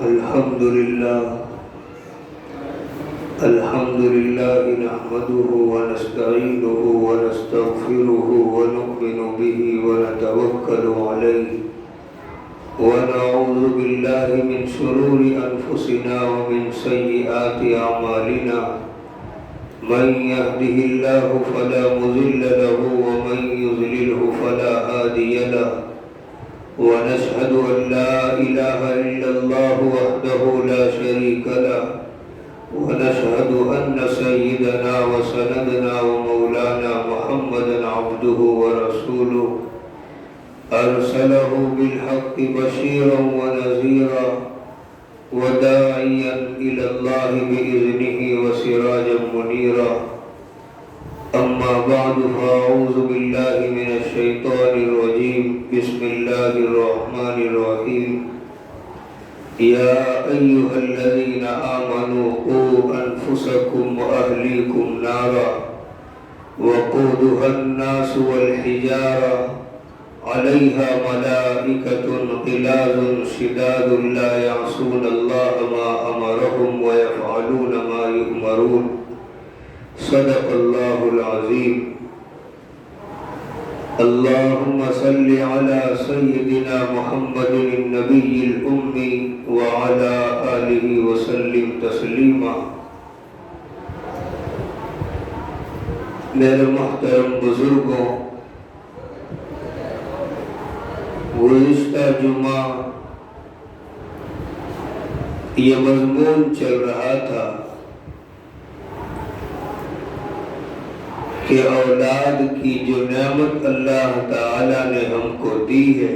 الحمد لله نحمده ونستعينه ونستغفره ونؤمن به ونتوكل عليه ونعوذ بالله من شرور أنفسنا ومن سيئات أعمالنا من يهده الله فلا مضل له ومن يضلله فلا هادي له ونشهد أن لا إله إلا الله وحده لا شريك له ونشهد أن سيدنا وسندنا ومولانا محمدا عبده ورسوله أرسله بالحق بشيرا ونذيرا وداعيا إلى الله بإذنه وسراجا منيرا أما بعد فأعوذ بالله من الشيطان الرجيم بسم الله الرحمن الرحيم يا أيها الذين آمنوا قوا أنفسكم وأهليكم نارا وقودها الناس والحجارة عليها ملائكة غلاظ شداد لا يعصون الله ما أمرهم ويفعلون ما يؤمرون صدق الله العظيم اللهم صل على سيدنا محمد النبي الأمي وعلى آله وسلم تسلیما۔ میرے محترم بزرگوں، گزشتہ جمعہ یہ مضمون چل رہا تھا کہ اولاد کی جو نعمت اللہ تعالی نے ہم کو دی ہے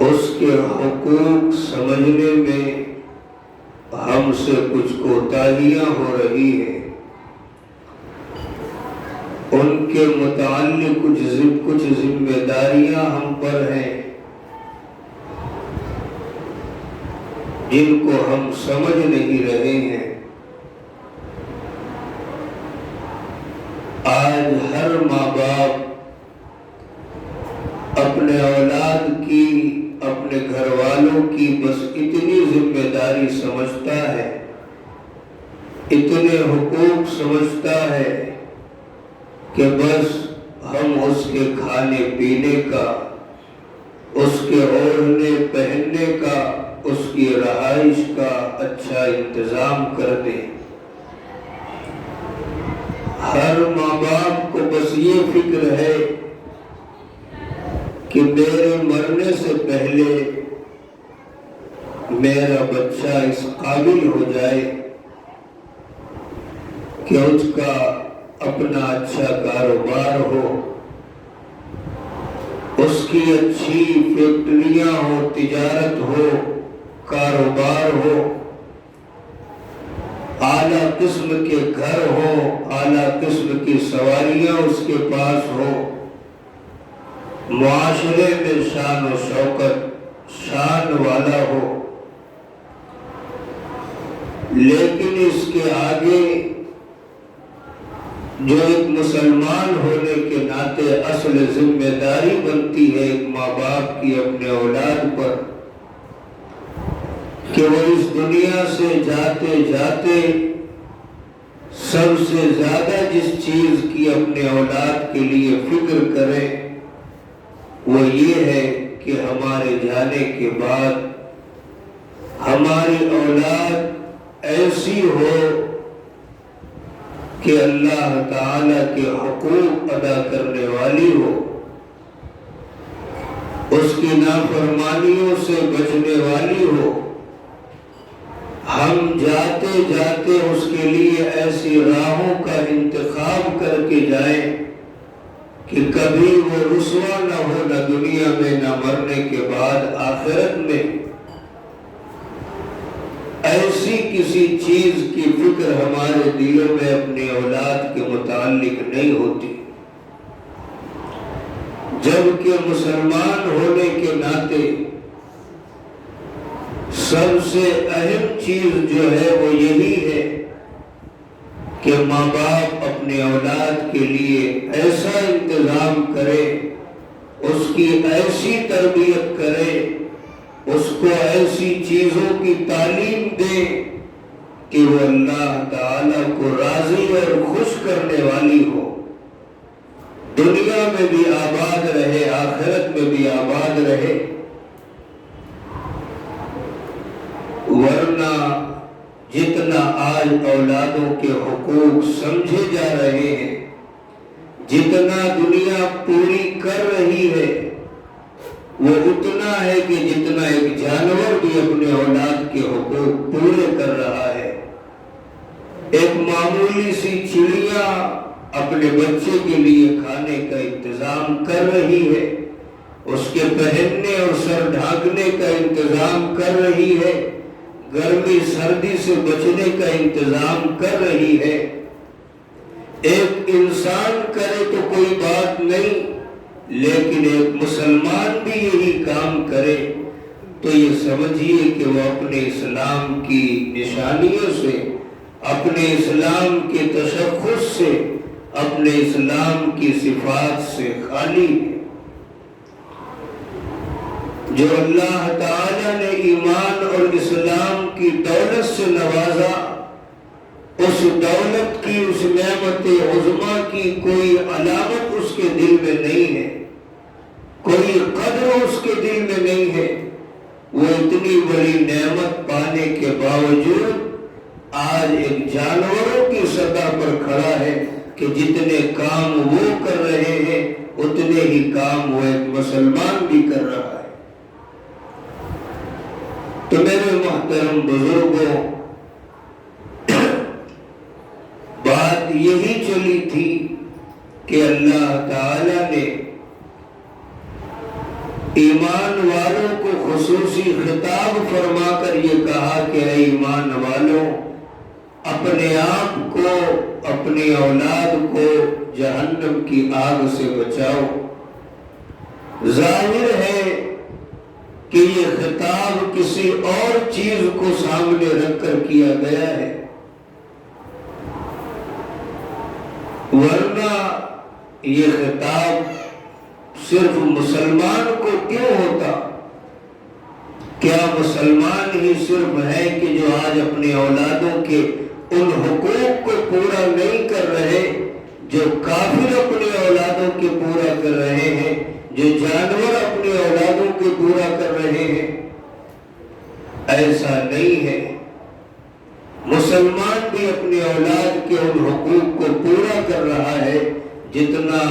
اس کے حقوق سمجھنے میں ہم سے کچھ کوتاہیاں ہو رہی ہیں، ان کے متعلق کچھ ذمہ داریاں ہم پر ہیں جن کو ہم سمجھ نہیں رہے ہیں۔ آج ہر ماں باپ اپنے اولاد کی، اپنے گھر والوں کی بس اتنی ذمہ داری سمجھتا ہے، اتنے حقوق سمجھتا ہے کہ بس ہم اس کے کھانے پینے کا، اس کے اوڑھنے پہننے کا، اس کی رہائش کا اچھا انتظام کر دیں۔ ہر ماں باپ کو بس یہ فکر ہے کہ میرے مرنے سے پہلے میرا بچہ اس قابل ہو جائے کہ اس کا اپنا اچھا کاروبار ہو، اس کی اچھی فیکٹریاں ہو، تجارت ہو، کاروبار ہو، اعلیٰ قسم کے گھر ہو، اعلیٰ قسم کی سواریاں اس کے پاس ہو، معاشرے میں شان و شوکت، شان والا ہو۔ لیکن اس کے آگے جو ایک مسلمان ہونے کے ناطے اصل ذمہ داری بنتی ہے ایک ماں باپ کی اپنے اولاد پر، کہ وہ اس دنیا سے جاتے جاتے سب سے زیادہ جس چیز کی اپنے اولاد کے لیے فکر کرے وہ یہ ہے کہ ہمارے جانے کے بعد ہماری اولاد ایسی ہو کہ اللہ تعالی کے حقوق ادا کرنے والی ہو، اس کی نافرمانیوں سے بچنے والی ہو۔ ہم جاتے جاتے اس کے لیے ایسی راہوں کا انتخاب کر کے جائیں کہ کبھی وہ رسوا نہ ہو، نہ دنیا میں نہ مرنے کے بعد آخرت میں۔ ایسی کسی چیز کی فکر ہمارے دلوں میں اپنے اولاد کے متعلق نہیں ہوتی، جبکہ مسلمان ہونے کے ناطے سب سے اہم چیز جو ہے وہ یہی ہے کہ ماں باپ اپنے اولاد کے لیے ایسا انتظام کرے، اس کی ایسی تربیت کرے چیزوں کی تعلیم دیں کہ وہ اللہ تعالیٰ کو راضی اور خوش کرنے والی ہو، دنیا میں بھی آباد رہے، آخرت میں بھی آباد رہے۔ ورنہ جتنا آج اولادوں کے حقوق سمجھے جا رہے ہیں، جتنا دنیا پوری کر رہی ہے، وہ اتنا ہے کہ جتنا ایک جانور بھی اپنے اولاد کے حقوق پورے کر رہا ہے۔ ایک معمولی سی چڑیا اپنے بچے کے لیے کھانے کا انتظام کر رہی ہے، اس کے پہننے اور سر ڈھانکنے کا انتظام کر رہی ہے، گرمی سردی سے بچنے کا انتظام کر رہی ہے۔ ایک انسان کرے تو کوئی بات نہیں، لیکن ایک مسلمان بھی یہی کام کرے تو یہ سمجھیے کہ وہ اپنے اسلام کی نشانیوں سے، اپنے اسلام کے تشخص سے، اپنے اسلام کی صفات سے خالی ہے۔ جو اللہ تعالیٰ نے ایمان اور اسلام کی دولت سے نوازا، اس دولت کی، اس نعمت عظمیٰ کی کوئی علامت اس کے دل میں نہیں ہے، کوئی قدر اس کے دل میں نہیں ہے۔ وہ اتنی بڑی نعمت پانے کے باوجود آج ایک جانوروں کی سطح پر کھڑا ہے کہ جتنے کام وہ کر رہے ہیں اتنے ہی کام وہ ایک مسلمان بھی کر رہا ہے۔ تو میرے محترم بزرگوں، بات یہی چلی تھی کہ اللہ تعالیٰ نے ایمان والوں کو خصوصی خطاب فرما کر یہ کہا کہ اے ایمان والوں، اپنے آپ کو، اپنی اولاد کو جہنم کی آگ سے بچاؤ۔ ظاہر ہے کہ یہ خطاب کسی اور چیز کو سامنے رکھ کر کیا گیا ہے، ورنہ یہ خطاب صرف مسلمان کو کیوں ہوتا؟ کیا مسلمان ہی صرف ہے کہ جو آج اپنی اولادوں کے ان حقوق کو پورا نہیں کر رہے جو کافر اپنی اولادوں کے پورا کر رہے ہیں، جو جانور اپنی اولادوں کے پورا کر رہے ہیں؟ ایسا نہیں ہے۔ مسلمان بھی اپنی اولاد کے ان حقوق کو پورا کر رہا ہے جتنا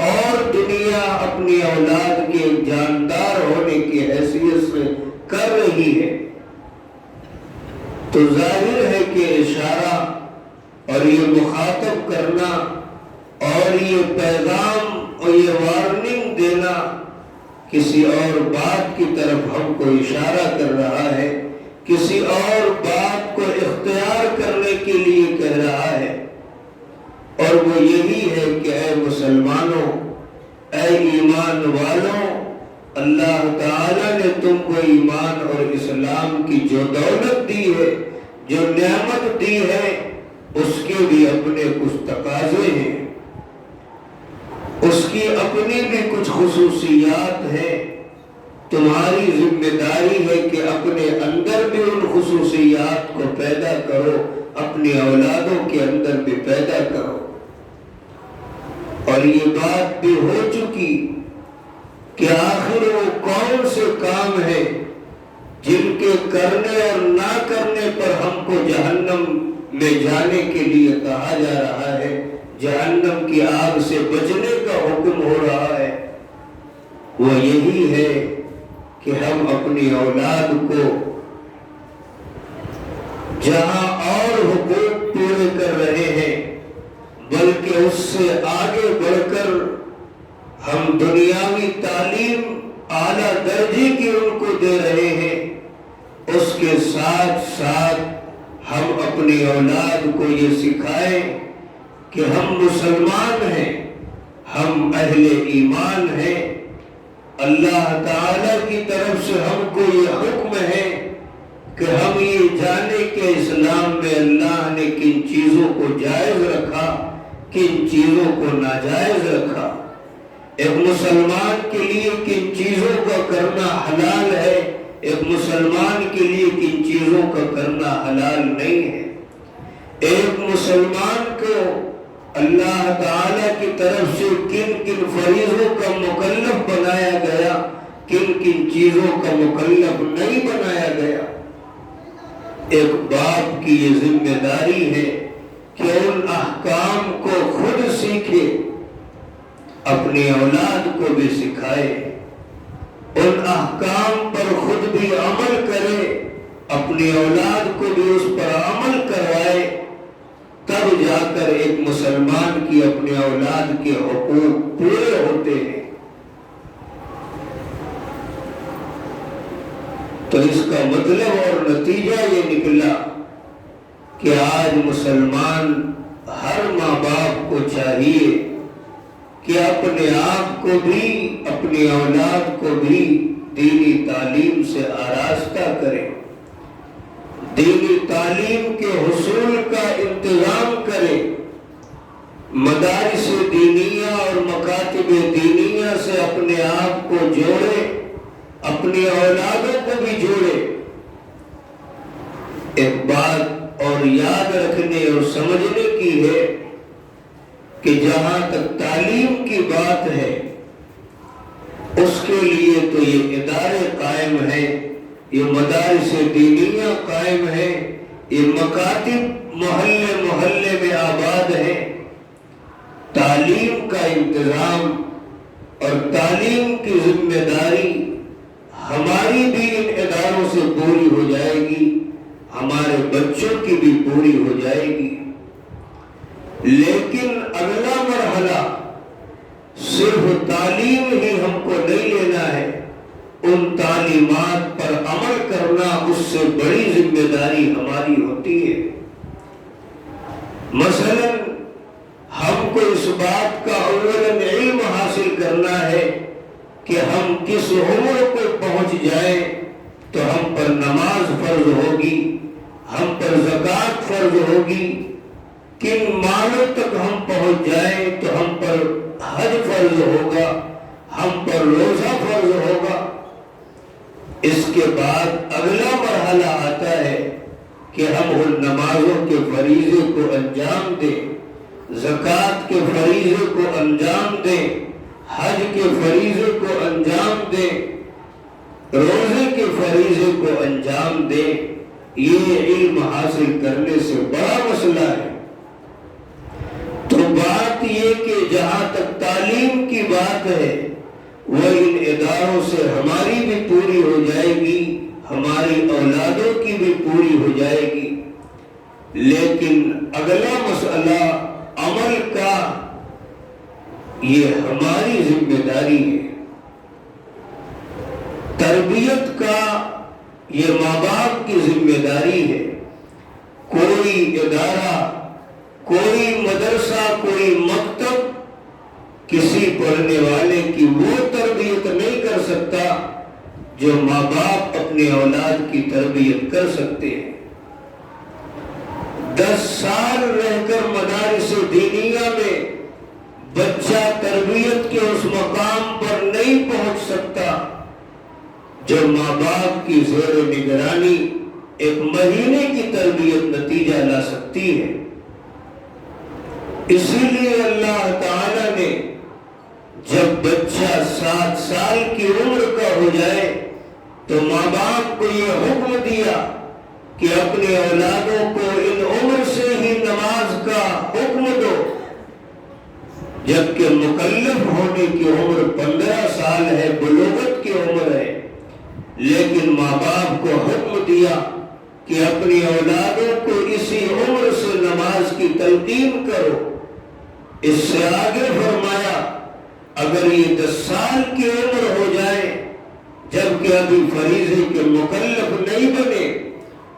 اور دنیا اپنی اولاد کے جاندار ہونے کی حیثیت سے کر رہی ہے۔ تو ظاہر ہے کہ اشارہ اور یہ مخاطب کرنا اور یہ پیغام اور یہ وارننگ دینا کسی اور بات کی طرف ہم کو اشارہ کر رہا ہے، کسی اور بات کو اختیار کرنے کے لیے کہہ رہا ہے، اور وہ یہی ہے کہ اے مسلمانوں، اے ایمان والوں، اللہ تعالیٰ نے تم کو ایمان اور اسلام کی جو دولت دی ہے، جو نعمت دی ہے، اس کے بھی اپنے کچھ تقاضے ہیں، اس کی اپنی بھی کچھ خصوصیات ہیں۔ تمہاری ذمہ داری ہے کہ اپنے اندر بھی ان خصوصیات کو پیدا کرو، اپنی اولادوں کے اندر بھی پیدا کرو۔ اور یہ بات بھی ہو چکی کہ آخر وہ کون سے کام ہیں جن کے کرنے اور نہ کرنے پر ہم کو جہنم میں جانے کے لیے کہا جا رہا ہے، جہنم کی آگ سے بچنے کا حکم ہو رہا ہے۔ وہ یہی ہے کہ ہم اپنی اولاد کو جہاں اور حقوق پورے کر رہے ہیں، بلکہ اس سے آگے بڑھ کر ہم دنیاوی تعلیم اعلیٰ درجے کی ان کو دے رہے ہیں، اس کے ساتھ ساتھ ہم اپنی اولاد کو یہ سکھائیں کہ ہم مسلمان ہیں، ہم اہل ایمان ہیں، اللہ تعالیٰ کی طرف سے ہم کو یہ حکم ہے کہ ہم یہ جانے کہ اسلام میں اللہ نے کن چیزوں کو جائز رکھا، کن چیزوں کو ناجائز رکھا، ایک مسلمان کے لیے کن چیزوں کا کرنا حلال ہے، ایک مسلمان کے لیے کن چیزوں کا کرنا حلال نہیں ہے۔ ایک مسلمان کو اللہ تعالی کی طرف سے کن کن فریضوں کا مکلف بنایا گیا، کن کن چیزوں کا مکلف نہیں بنایا گیا۔ ایک باپ کی یہ ذمہ داری ہے کہ ان احکام کو خود سیکھے، اپنی اولاد کو بھی سکھائے، ان احکام پر خود بھی عمل کرے، اپنی اولاد کو بھی اس پر عمل کروائے، تب جا کر ایک مسلمان کی اپنے اولاد کے حقوق پورے ہوتے ہیں۔ تو اس کا مطلب اور نتیجہ یہ نکلا کہ آج مسلمان ہر ماں باپ کو چاہیے کہ اپنے آپ کو بھی اپنی اولاد کو بھی دینی تعلیم سے آراستہ کرے، دینی تعلیم کے حصول کا انتظام کرے، مدارس دینیہ اور مکاتب دینیہ سے اپنے آپ کو جوڑے، اپنی اولادوں کو بھی جوڑے۔ ایک بات اور یاد رکھنے اور سمجھنے کی ہے کہ جہاں تک تعلیم کی بات ہے اس کے لیے تو یہ ادارے قائم ہیں، یہ مدارس دینیہ قائم ہیں، یہ مکاتب محلے محلے میں آباد ہیں۔ تعلیم کا انتظام اور تعلیم کی ذمہ داری ہماری بھی ان اداروں سے پوری ہو جائے گی، ہمارے بچوں کی بھی پوری ہو جائے گی۔ لیکن اگلا مرحلہ صرف تعلیم ہی ہم کو نہیں لینا ہے، ان تعلیمات پر عمل کرنا اس سے بڑی ذمہ داری ہماری ہوتی ہے۔ مثلا ہم کو اس بات کا اولاً علم حاصل کرنا ہے کہ ہم کس عمر کو پہنچ جائیں تو ہم پر نماز فرض ہوگی، ہم پر زکوٰۃ فرض ہوگی، کن مالوں تک ہم پہنچ جائیں تو ہم پر حج فرض ہوگا، ہم پر روزہ فرض ہوگا۔ اس کے بعد اگلا مرحلہ آتا ہے کہ ہم ان نمازوں کے فریضے کو انجام دیں، زکوٰۃ کے فریضے کو انجام دیں، حج کے فریضے کو انجام دیں، روزے کے فریضے کو انجام دیں۔ یہ علم حاصل کرنے سے بڑا مسئلہ ہے۔ تو بات یہ کہ جہاں تک تعلیم کی بات ہے وہ ان اداروں سے ہماری بھی پوری ہو جائے گی، ہماری اولادوں کی بھی پوری ہو جائے گی۔ لیکن اگلا مسئلہ عمل کا، یہ ہماری ذمہ داری ہے۔ تربیت کا یہ ماں باپ کی ذمہ داری ہے۔ کوئی ادارہ، کوئی مدرسہ، کوئی مکتب کسی پڑھنے والے کی وہ تربیت نہیں کر سکتا جو ماں باپ اپنے اولاد کی تربیت کر سکتے ہیں۔ 10 سال رہ کر مدارس دینیہ میں بچہ تربیت کے اس مقام پر نہیں پہنچ سکتا جو ماں باپ کی زیر نگرانی ایک مہینے کی تربیت نتیجہ لا سکتی ہے۔ اسی لیے اللہ تعالی نے جب بچہ 7 سال کی عمر کا ہو جائے تو ماں باپ کو یہ حکم دیا کہ اپنے اولادوں کو ان عمر سے ہی نماز کا حکم دو، جبکہ مکلف ہونے کی عمر 15 سال ہے، بلوغت کی عمر ہے، لیکن ماں باپ کو حکم دیا کہ اپنی اولادوں کو اسی عمر سے نماز کی تلقین کرو۔ اس سے آگے فرمایا اگر یہ 10 سال کی عمر ہو جائے جبکہ ابھی فریضے کے مکلف نہیں بنے،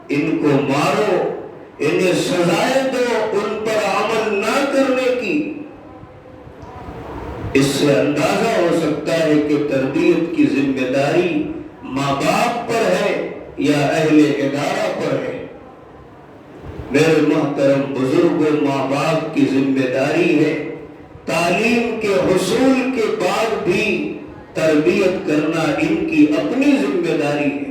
ان کو مارو، انہیں سزائیں دو ان پر عمل نہ کرنے کی۔ اس سے اندازہ ہو سکتا ہے کہ تربیت کی ذمہ داری ماں باپ پر ہے یا اہل ادارہ پر ہے۔ میرے محترم بزرگوں، ماں باپ کی ذمہ داری ہے تعلیم کے حصول کے بعد بھی تربیت کرنا، ان کی اپنی ذمہ داری ہے۔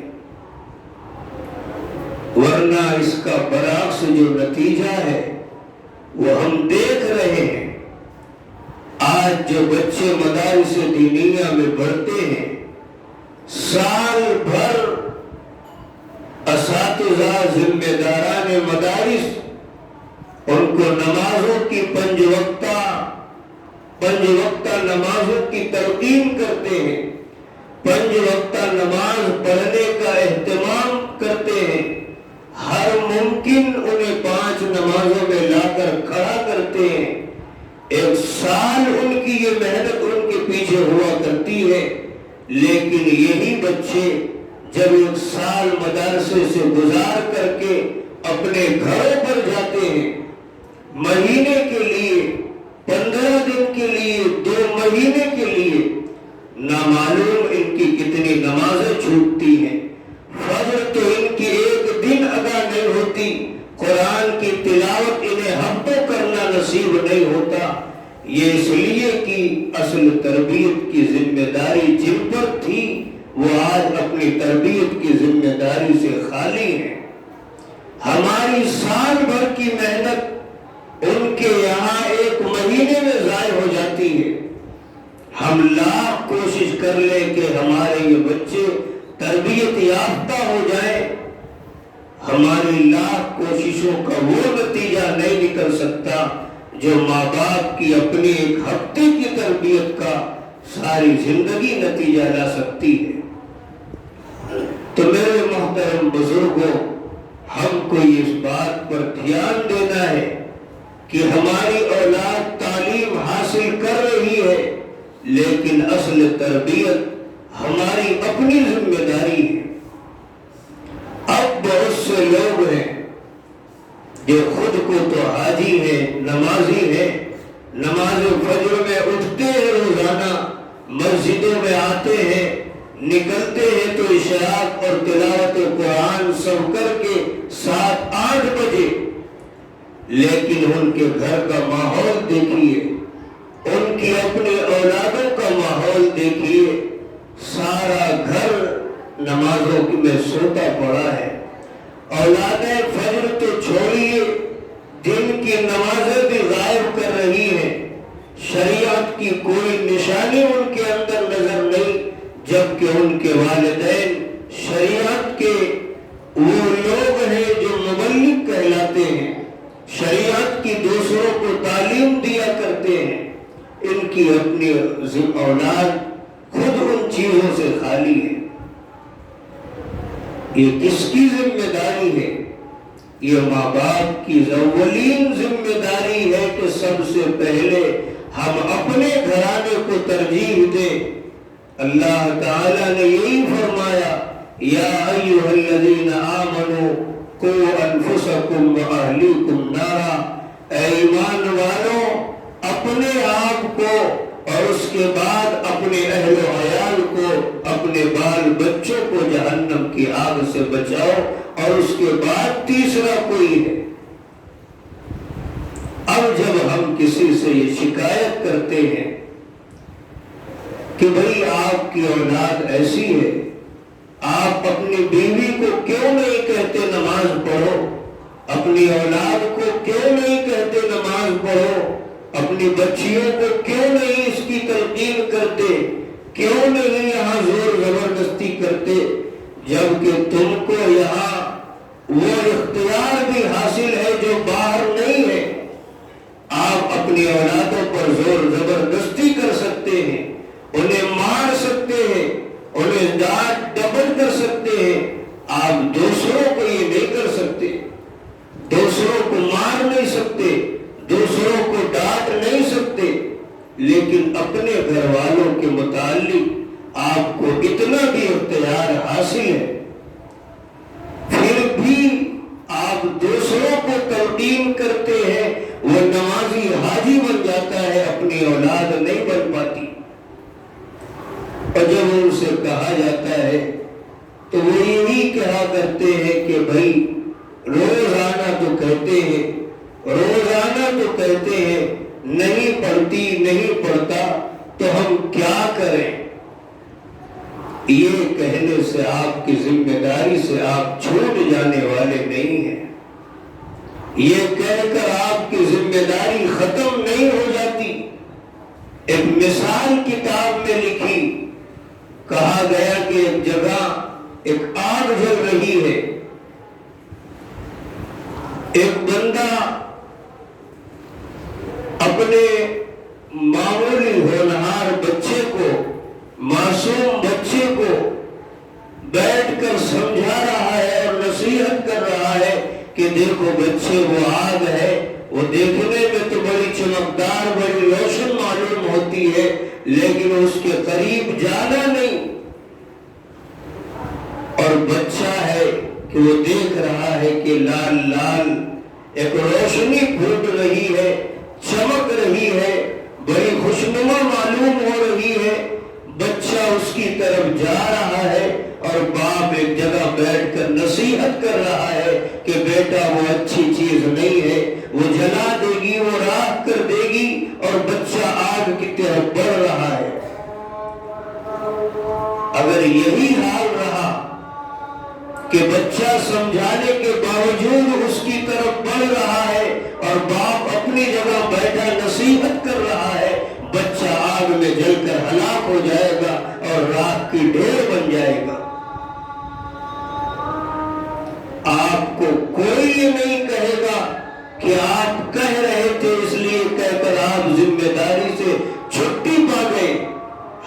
اس کا برعکس جو نتیجہ ہے وہ ہم دیکھ رہے ہیں۔ آج جو بچے مدارس دینیہ میں پڑھتے ہیں، سال بھر اساتذہ ذمہ داران مدارس ان کو نمازوں کی پنج وقتہ نمازوں کی تلقین کرتے ہیں، پنج وقتہ نماز پڑھنے کا اہتمام کرتے ہیں، ہر ممکن انہیں 5 نمازوں میں لا کر کھڑا کرتے ہیں۔ ایک سال ان کی یہ محنت ان کے پیچھے ہوا کرتی ہے، لیکن یہی بچے جب ایک سال مدرسے سے گزار کر کے اپنے گھروں پر جاتے ہیں، مہینے کے لیے، 15 دن کے لیے، 2 مہینے کے لیے، نامعلوم ان کی کتنی نمازیں چھوٹتی ہیں۔ فجر تو ان کی ایک دن ادا نہیں ہوتی، قرآن کی تلاوت انہیں ہفتوں کرنا نصیب نہیں ہوتا۔ یہ اس لیے کہ اصل تربیت کی ذمہ داری جن پر تھی وہ آج اپنی تربیت کی ذمہ داری سے خالی ہے۔ ہماری سال بھر کی محنت ان کے یہاں ایک مہینے میں ضائع ہو جاتی ہے۔ ہم لاکھ کوشش کر لیں کہ ہمارے یہ بچے تربیت یافتہ ہو جائیں، ہماری لاکھ کوششوں کا وہ نتیجہ نہیں نکل سکتا جو ماں باپ کی اپنی ایک ہفتے کی تربیت کا ساری زندگی نتیجہ لا سکتی ہے۔ تو میرے محترم بزرگوں، ہم کو اس بات پر دھیان دینا ہے کہ ہماری اولاد تعلیم حاصل کر رہی ہے، لیکن اصل تربیت ہماری اپنی ذمہ داری ہے۔ اب بہت سے لوگ ہیں جو خود کو تو حاجی ہیں، نمازی ہیں، نماز فجر میں اٹھتے ہیں، روزانہ مسجدوں میں آتے ہیں، نکلتے ہیں تو اشراق اور تلاوت قرآن سب کر کے 7-8 بجے، لیکن ان کے گھر کا ماحول دیکھیے، ان کی اپنی اولادوں کا ماحول دیکھیے، سارا گھر نمازوں میں سوتا پڑا ہے۔ اولادیں فجر تو چھوڑیے، دن کی نمازیں بھی غائب کر رہی ہیں، شریعت کی کوئی نشانی ان کے اندر نظر نہیں، جبکہ ان کے والدین شریعت کے وہ لوگ ہیں جو مبلغ کہلاتے ہیں، شریعت کی دوسروں کو تعلیم دیا کرتے ہیں، ان کی اپنی اولاد خود ان چیزوں سے خالی ہے۔ یہ کس کی ذمہ داری ہے؟ یہ ماں باپ کی اولین ذمہ داری ہے کہ سب سے پہلے ہم اپنے گھرانے کو ترجیح دیں۔ اللہ تعالیٰ نے یہی فرمایا، یا ایھا الذین آمنوا قوا انفسکم واہلیکم نارا، اے ایمان والوں، اپنے آپ کو اور اس کے بعد اپنے اہل و عیال کو، اپنے بال بچوں کو جہنم کی آگ سے بچاؤ، اور اس کے بعد تیسرا کوئی ہے۔ اب جب ہم کسی سے یہ شکایت کرتے ہیں کہ بھئی آپ کی اولاد ایسی ہے، آپ اپنی بیوی کو کیوں نہیں کہتے نماز پڑھو، اپنی اولاد کو کیوں نہیں کہتے نماز پڑھو، اپنی بچیوں کو کیوں نہیں اس کی تلقین کرتے، کیوں نہیں یہاں زور زبردستی کرتے، جبکہ تم کو یہاں وہ اختیار بھی حاصل ہے جو باہر نہیں ہے۔ آپ اپنی اولادوں پر زور زبردستی کر سکتے ہیں، انہیں مار سکتے ہیں، انہیں ڈانٹ ڈپٹ کر سکتے ہیں، آپ دوسروں کو یہ نہیں کر سکتے، دوسروں کو مار نہیں سکتے، دوسروں کو ڈانٹ نہیں سکتے، لیکن اپنے گھر والوں کے متعلق آپ کو اتنا بھی اختیار حاصل ہے، پھر بھی آپ دوسروں کو تلقین کرتے ہیں۔ وہ نمازی حاجی بن جاتا ہے، اپنی اولاد نہیں بن پاتی، اور جب ان سے کہا جاتا ہے تو وہ یہی کہا کرتے ہیں کہ بھائی روزانہ تو کہتے ہیں، روزانہ تو کہتے ہیں، نہیں پڑھتی نہیں پڑھتا تو ہم کیا کریں؟ یہ کہنے سے آپ کی ذمہ داری سے آپ چھوٹ جانے والے نہیں ہیں، یہ کہہ کر آپ کی ذمہ داری ختم نہیں ہو جاتی۔ ایک مثال کتاب میں لکھی، کہا گیا کہ ایک جگہ ایک آگ جل رہی ہے، ایک بندہ اپنے معمولی ہونہار بچے کو، معصوم بچے کو بیٹھ کر سمجھا رہا ہے اور نصیحت کر رہا ہے کہ دیکھو بچے، وہ آگ ہے، وہ دیکھنے میں تو بڑی چمکدار، بڑی روشن معلوم ہوتی ہے، لیکن اس کے قریب جانا نہیں۔ اور بچہ ہے کہ وہ دیکھ رہا ہے کہ لال لال ایک روشنی پھوٹ رہی ہے، چمک رہی ہے، بڑی خوشنما معلوم ہو رہی ہے، بچہ اس کی طرف جا رہا ہے اور باپ ایک جگہ بیٹھ کر نصیحت کر رہا ہے کہ بیٹا وہ اچھی چیز نہیں ہے، وہ جلا دے گی، وہ راکھ کر دے گی، اور بچہ آگ کی طرف بڑھ رہا ہے۔ اگر یہی حال رہا کہ بچہ سمجھانے کے باوجود اس کی طرف بڑھ رہا ہے اور باپ اپنی جگہ بیٹھا نصیحت کر رہا ہے، بچہ آگ میں جل کر ہلاک ہو جائے گا اور راکھ کی ڈھیر بن جائے گا۔ آپ کو کوئی یہ نہیں کہے گا کہ آپ کہہ رہے تھے اس لیے کہہ کر آپ ذمہ داری سے چھٹی پا گئے۔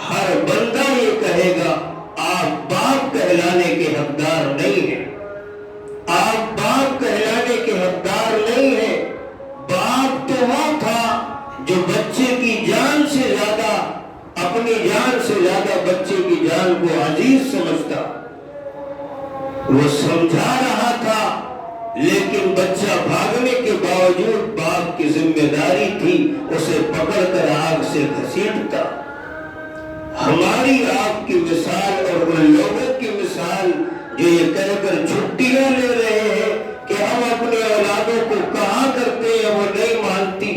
ہر بندہ یہ کہے گا آپ باپ کہلانے کے حقدار نہیں ہیں، آپ باپ کہلانے کے حقدار نہیں ہیں۔ باپ تو وہ تھا جو بچے کی جان سے زیادہ، اپنی جان سے زیادہ بچے کی جان کو عزیز سمجھتا، وہ سمجھا رہا تھا، لیکن بچہ بھاگنے کے باوجود باپ کی ذمہ داری تھی اسے پکڑ کر آگ سے گھسیٹتا۔ ہماری آپ کی مثال اور ان لوگوں کی مثال جو یہ کہہ کر چھٹیاں لے رہے ہیں کہ ہم اپنے اولادوں کو کہاں کرتے ہیں، وہ نہیں مانتی۔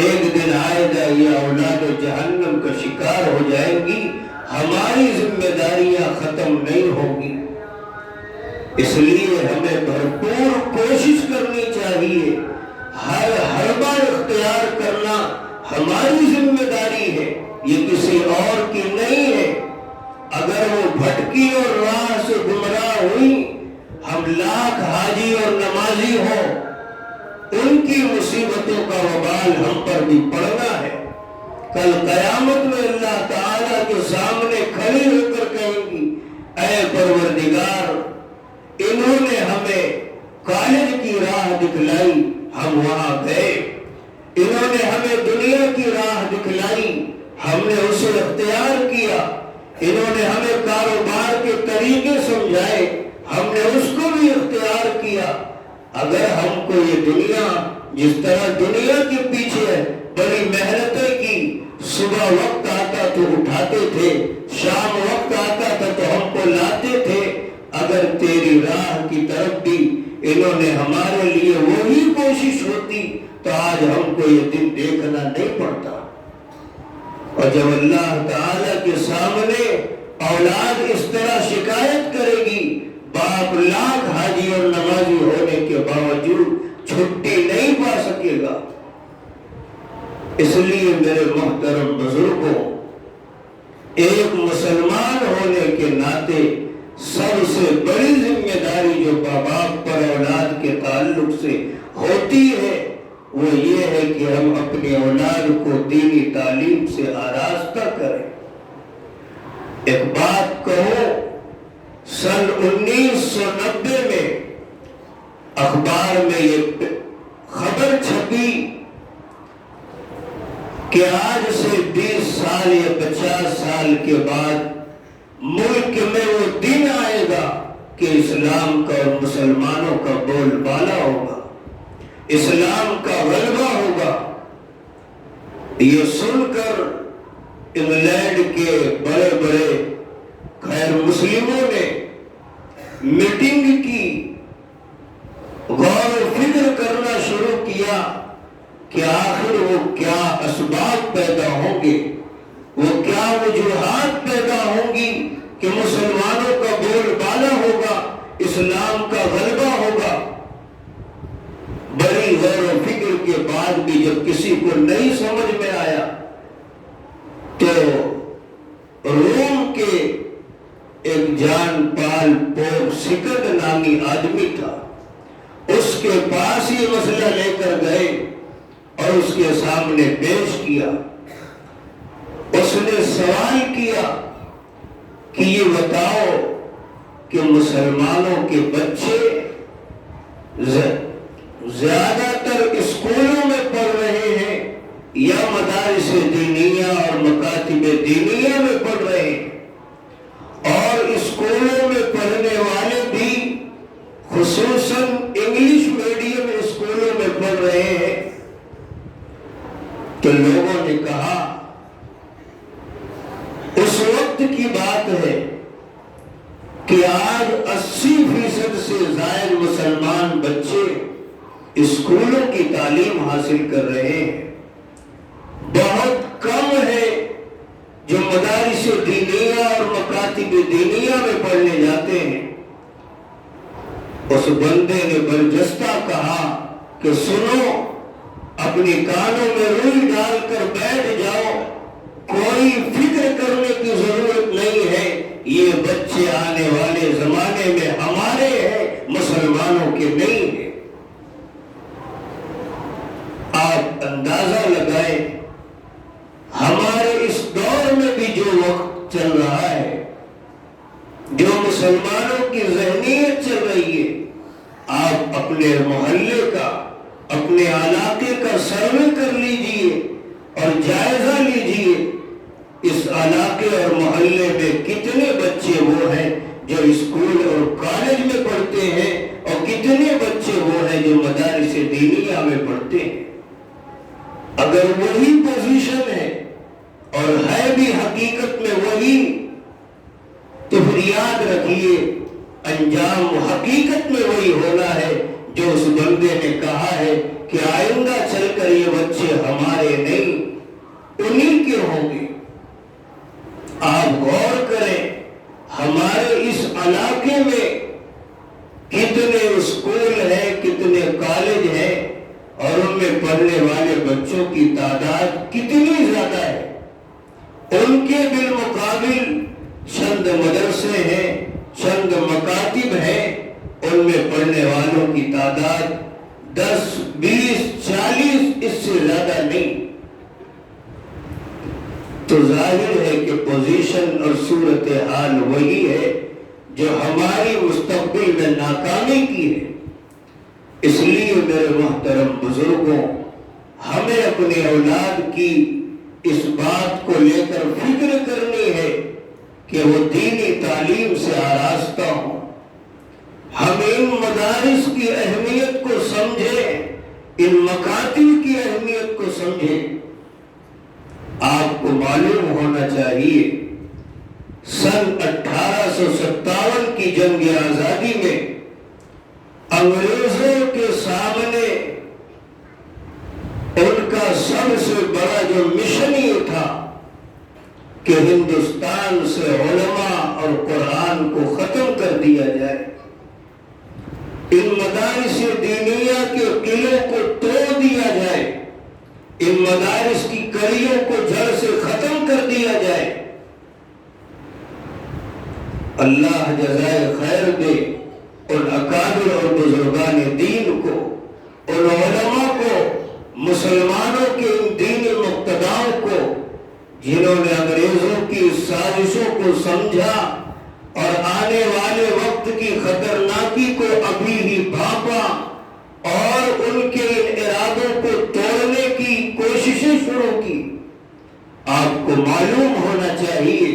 ایک دن آئے گا یہ اولاد جہنم کا شکار ہو جائیں گی، ہماری ذمہ داریاں ختم نہیں ہوگی۔ اس لیے ہمیں بھرپور کوشش کرنی چاہیے، ہر حربہ اختیار کرنا ہماری ذمہ داری ہے، یہ کسی اور کی نہیں ہے۔ اگر وہ بھٹکی اور راہ سے گمراہ ہوئی، ہم لاکھ حاجی اور نمازی ہوں، ان کی مصیبتوں کا وبال ہم پر بھی پڑنا ہے۔ کل قیامت میں اللہ تعالیٰ کے سامنے کھڑی ہو کر کہیں گی، اے پروردگار، انہوں نے ہمیں کالج کی راہ دکھلائی، ہم وہاں گئے، انہوں نے ہمیں دنیا کی راہ دکھلائی، ہم نے اسے اختیار کیا، انہوں نے ہمیں کاروبار کے طریقے سمجھائے، ہم نے اس کو بھی اختیار کیا۔ اگر ہم کو یہ دنیا جس طرح دنیا کے پیچھے بڑی محنتیں کی، صبح وقت آتا تو اٹھاتے تھے، شام وقت آتا تھا تو ہم کو لاتے تھے، اگر تیری راہ کی طرف بھی انہوں نے ہمارے لیے وہی کوشش ہوتی تو آج ہم کو یہ دن دیکھنا نہیں پڑتا۔ اور جب اللہ تعالیٰ کے سامنے اولاد اس طرح شکایت کرے گی، باپ لاکھ حاجی اور نمازی ہونے کے باوجود چھٹی نہیں پا سکے گا۔ اس لیے میرے محترم بزرگوں، ایک مسلمان ہونے کے ناطے سب سے بڑی ذمہ داری جو باپ پر اولاد کے تعلق سے ہوتی ہے وہ یہ ہے کہ ہم اپنی اولاد کو دینی تعلیم سے آراستہ کریں۔ ایک بات کہو، سن 1990 میں اخبار میں یہ خبر چھپی کہ آج سے 20 سال یا 50 سال کے بعد ملک میں وہ دن آئے گا کہ اسلام کا اور مسلمانوں کا بول بالا ہوگا، اسلام کا غلبہ ہوگا۔ یہ سن کر انگلینڈ کے بڑے بڑے غیر مسلموں نے میٹنگ کی، غور و فکر کرنا شروع کیا کہ آخر وہ کیا اسباب پیدا ہوں گے، وہ کیا وجوہات پیدا جب کسی کو نہیں سمجھ میں آیا تو روم کے ایک جان پال پوپ سکند نامی آدمی تھا، اس کے پاس یہ مسئلہ لے کر گئے اور اس کے سامنے پیش کیا۔ اس نے سوال کیا کہ یہ بتاؤ کہ مسلمانوں کے بچے زیادہ تر اسکولوں میں پڑھ رہے ہیں یا مدارس دینیہ اور مکاتب دینیہ میں پڑھ رہے ہیں؟ اور اسکولوں میں پڑھنے والے بھی خصوصاً انگلش میڈیم اسکولوں میں پڑھ رہے ہیں۔ تو لوگوں نے کہا اس وقت کی بات ہے کہ آج 80% سے زائد مسلمان بچے اسکولوں کی تعلیم حاصل کر رہے ہیں، بہت کم ہے جو مدارس دینیہ اور مکاتب دینیہ میں پڑھنے جاتے ہیں۔ اس بندے نے برجستہ کہا کہ سنو، اپنی کانوں میں روئی ڈال کر بیٹھ جاؤ، کوئی فکر کرنے کی ضرورت نہیں ہے، یہ بچے آنے والے زمانے میں ہمارے ہیں، مسلمانوں کے نہیں ہیں۔ آپ اندازہ لگائیں ہمارے اس دور میں بھی جو وقت چل رہا ہے، جو مسلمانوں کی ذہنیت چل رہی ہے، آپ اپنے محلے کا، اپنے علاقے کا سروے کر لیجئے اور جائزہ لیجئے، اس علاقے اور محلے میں کتنے بچے وہ ہیں جو اسکول اور کالج میں پڑھتے ہیں اور کتنے بچے وہ ہیں جو مدارس دینیہ میں پڑھتے ہیں۔ اگر وہی پوزیشن ہے اور ہے بھی حقیقت میں وہی، تو پھر یاد رکھیے انجام حقیقت میں وہی ہونا ہے جو اس بندے نے کہا ہے کہ آئندہ چل کر یہ بچے ہمارے نہیں، انہی کے ہوں گے۔ آپ غور کریں ہمارے اس علاقے میں کتنے اسکول ہیں، کتنے کالج ہیں، اور ان میں پڑھنے والے بچوں کی تعداد کتنی زیادہ ہے۔ ان کے بالمقابل چند مدرسے ہیں، چند مکاتب ہیں، ان میں پڑھنے والوں کی تعداد 10، 20، 40 اس سے زیادہ نہیں۔ تو ظاہر ہے کہ پوزیشن اور صورتحال وہی ہے جو ہماری مستقبل میں ناکامی کی ہے۔ اس لیے میرے محترم بزرگوں، ہمیں اپنی اولاد کی اس بات کو لے کر فکر کرنی ہے کہ وہ دینی تعلیم سے آراستہ ہوں۔ ہم ان مدارس کی اہمیت کو سمجھیں، ان مکاتب کی اہمیت کو سمجھیں۔ آپ کو معلوم ہونا چاہیے سن 1857 کی جنگ آزادی میں انگریزوں کے سامنے ان کا سب سے بڑا جو مشن یہ تھا کہ ہندوستان سے علماء اور قرآن کو ختم کر دیا جائے، ان مدارس دینیہ کے قلعوں کو توڑ دیا جائے، ان مدارس کی کڑیوں کو جڑ سے ختم کر دیا جائے۔ اللہ جزائے خیر دے ان اکابر اور بزرگان دین کو، ان علماء کو، مسلمانوں کے ان دینی مقتداؤں کو جنہوں نے انگریزوں کی سازشوں کو سمجھا اور آنے والے وقت کی خطرناکی کو ابھی ہی بھانپا اور ان کے ان ارادوں کو توڑنے کی کوششیں شروع کی۔ آپ کو معلوم ہونا چاہیے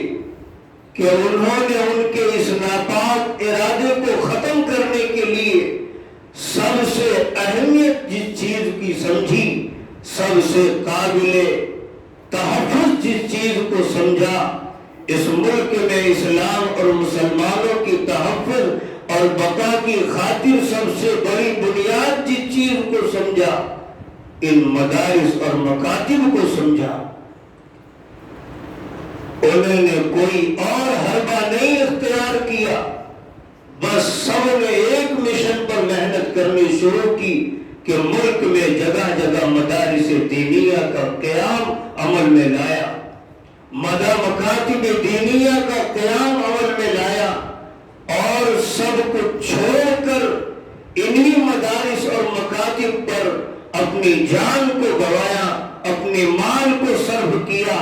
کہ انہوں نے ان کے اس ناپاک ارادے کو ختم کرنے کے لیے سب سے اہمیت جس چیز کی سمجھی، سب سے قابل تحفظ جس چیز کو سمجھا، اس ملک میں اسلام اور مسلمانوں کی تحفظ اور بقا کی خاطر سب سے بڑی بنیاد جس چیز کو سمجھا، ان مدارس اور مکاتب کو سمجھا۔ انہوں نے کوئی اور حربہ نہیں اختیار کیا، بس سب نے ایک مشن پر محنت کرنی شروع کی کہ ملک میں جگہ جگہ مدارس دینیہ کا قیام عمل میں لایا، مکاتب دینیہ کا قیام عمل میں لایا، اور سب کچھ چھوڑ کر انہی مدارس اور مکاتب پر اپنی جان کو گوایا، اپنے مال کو صرف کیا،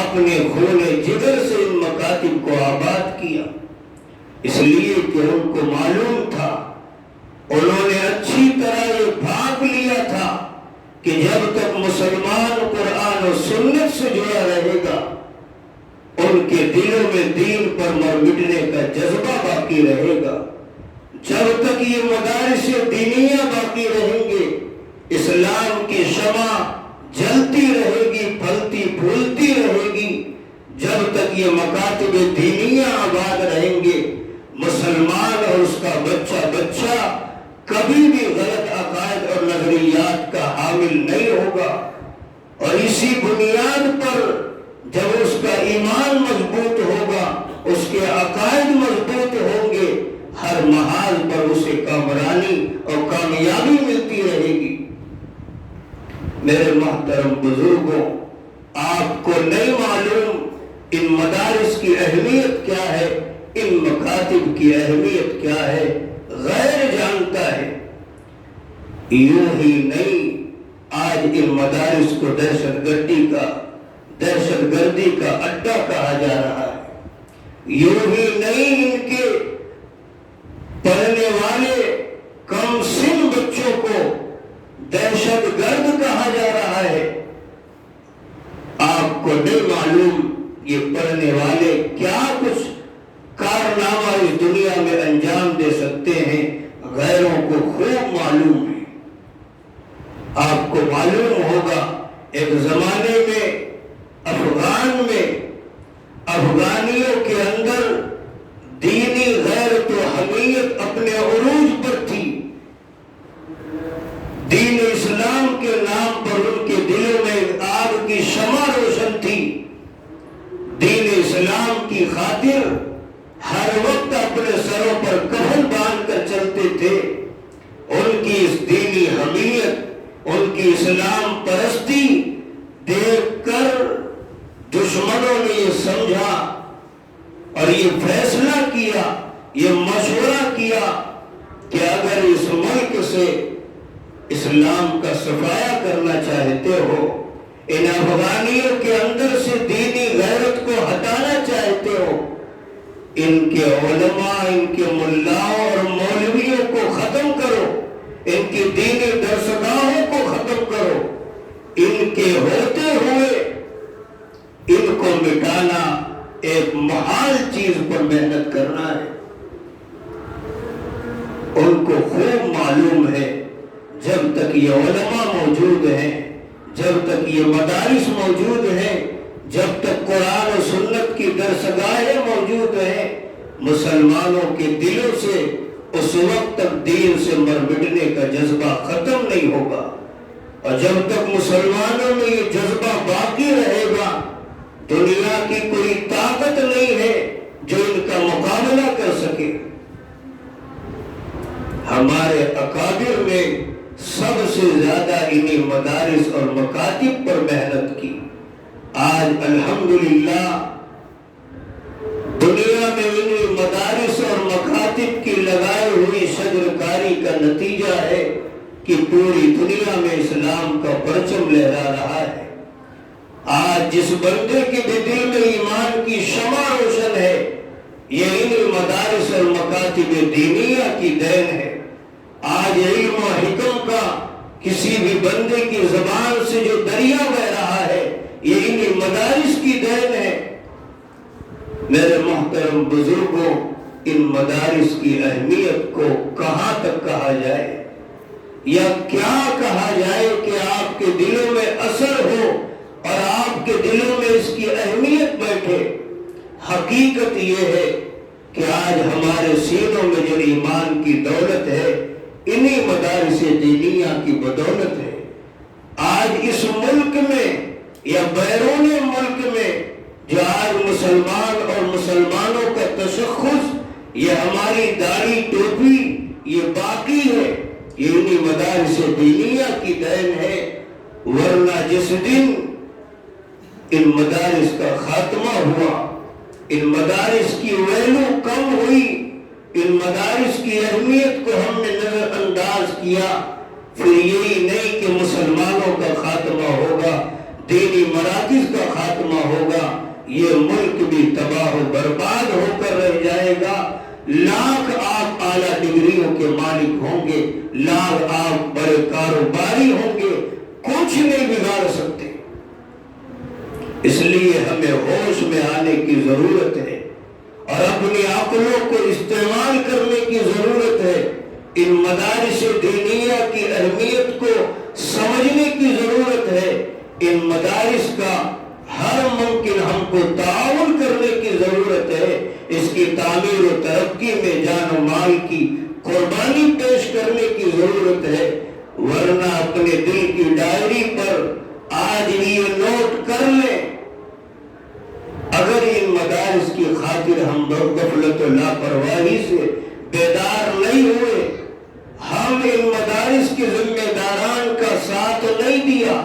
اپنے خون جگر سے ان مکاتب کو آباد کیا، اس لیے کہ ان کو معلوم تھا، انہوں نے اچھی طرح یہ بھاپ لیا تھا کہ جب تک مسلمان قرآن و سنت سے جڑا رہے گا ان کے دلوں میں دین پر مر مٹنے کا جذبہ باقی رہے گا، جب تک یہ مدارس دینیہ باقی رہیں گے اسلام کی شمع جلتی رہے گی، پھلتی پھولتی رہے گی، جب تک یہ مکاتب دینیہ آباد رہیں گے مسلمان اور اس کا بچہ کبھی بھی غلط عقائد اور نظریات کا حامل نہیں ہوگا، اور اسی بنیاد پر جب اس کا ایمان مضبوط ہوگا، اس کے عقائد مضبوط ہوں گے، ہر محاذ پر اسے کامرانی اور کامیابی ملتی رہے گی۔ میرے محترم بزرگوں، آپ کو نہیں معلوم ان مدارس کی اہمیت کیا ہے، ان مکاتب کی اہمیت کیا ہے، غیر جانتا ہے۔ یوں ہی نہیں، آج ان مدارس کو دہشت گردی کا اڈا کہا جا رہا ہے، یوں ہی نہیں ان کے پڑھنے والے کم سن بچوں کو دہشت گرد کہا جا رہا ہے۔ آپ کو نہیں معلوم یہ پڑھنے والے کیا کچھ کارنامہ اس دنیا میں انجام دے سکتے ہیں، غیروں کو خوب معلوم ہے۔ آپ کو معلوم ہوگا ایک زمانے میں افغانیوں کے اندر دینی غیرت و حمیت اپنے عروج پر تھی، دین اسلام کے نام پر ان کے دلوں میں ایک آگ کی شمع روشن تھی، دین اسلام کی خاطر ہر وقت اپنے سروں پر کفن باندھ کر چلتے تھے۔ ان کی اس دینی حمیت، ان کی اسلام پرستی دیکھ کر دشمنوں نے یہ سمجھا اور یہ فیصلہ کیا، یہ مشورہ کیا کہ اگر اس ملک سے اسلام کا صفایا کرنا چاہتے ہو، ان افغانیوں کے اندر سے دینی غیرت کو ہٹانا چاہتے ہو، ان کے علماء، ان کے ملاؤں اور مولویوں کو ختم کرو، ان کی دینی درسگاہوں کو ختم کرو، ان کے ہوتے ہوئے ان کو مٹانا ایک محال چیز پر محنت کرنا ہے۔ ان کو خوب معلوم ہے جب تک یہ علماء موجود ہیں، جب تک یہ مدارس موجود ہیں، جب تک قرآن و سنت کی درسگاہیں موجود ہیں، مسلمانوں کے دلوں سے اس وقت تک دین سے مر مٹنے کا جذبہ ختم نہیں ہوگا، اور جب تک مسلمانوں میں یہ جذبہ باقی رہے گا دنیا کی کوئی طاقت نہیں ہے جو ان کا مقابلہ کر سکے۔ ہمارے اکابر نے سب سے زیادہ انہی مدارس اور مکاتب پر محنت کی۔ آج الحمدللہ دنیا میں انہی مدارس اور مکاتب کی لگائی ہوئی شجرکاری کا نتیجہ ہے کہ پوری دنیا میں اسلام کا پرچم لہرا رہا ہے۔ آج جس بندے کے بھی دل میں ایمان کی شمع روشن ہے، یہ انہی مدارس اور مکاتب دینیہ کی دین ہے۔ آج علم و حکم کا کسی بھی بندے کی زبان سے جو دریا بہ رہا ہے، یہ انہی مدارس کی دین ہے۔ میرے محترم بزرگوں، ان مدارس کی اہمیت کو کہاں تک کہا جائے یا کیا کہا جائے کہ آپ کے دلوں میں اثر ہو اور آپ کے دلوں میں اس کی اہمیت بیٹھے۔ حقیقت یہ ہے کہ آج ہمارے سینوں میں جو ایمان کی دولت ہے انہی مدارس دینیہ کی بدولت ہے۔ آج اس ملک میں یا بیرون ملک میں جو آج مسلمان اور مسلمانوں کا تشخص، یہ ہماری داڑھی ٹوپی، یہ باقی ہے، یہ انہی مدارس دینیہ کی دین ہے، ورنہ جس دن ان مدارس کا خاتمہ ہوا، ان مدارس کی ویلو کم ہوئی، ان مدارس کی اہمیت کو ہم نے نظر انداز کیا، پھر یہی نہیں کہ مسلمانوں کا خاتمہ ہوگا، دینی مراکز کا خاتمہ ہوگا، یہ ملک بھی تباہ و برباد ہو کر رہ جائے گا۔ لاکھ آپ اعلیٰ ڈگریوں کے مالک ہوں گے، لاکھ آپ بڑے کاروباری ہوں گے، کچھ نہیں بگاڑ سکتے۔ اس لیے ہمیں ہوش میں آنے کی ضرورت ہے اور اپنی عقلوں کو استعمال کرنے کی ضرورت ہے، ان مدارس دینیہ کی اہمیت کو سمجھنے کی ضرورت ہے، ان مدارس کا ہر ممکن ہم کو تعاون کرنے کی ضرورت ہے، اس کی تعمیر و ترقی میں جان و مال کی قربانی پیش کرنے کی ضرورت ہے، ورنہ اپنے دل کی ڈائری پر آج یہ نوٹ کر لیں، اگر ان مدارس کی خاطر ہم غفلت و لاپرواہی سے بیدار نہیں ہوئے، ہم ان مدارس کے ذمہ داران کا ساتھ نہیں دیا،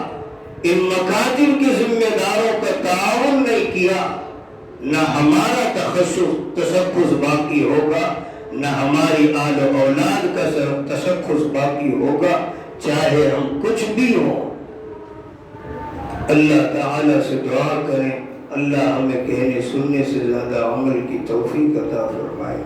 ان مکاتب کے ذمہ داروں کا تعاون نہیں کیا، نہ ہمارا تشخص باقی ہوگا، نہ ہماری آل و اولاد کا تشخص باقی ہوگا، چاہے ہم کچھ بھی ہوں۔ اللہ تعالیٰ سے دعا کریں، اللہ ہمیں کہنے سننے سے زیادہ عمل کی توفیق عطا فرمائے۔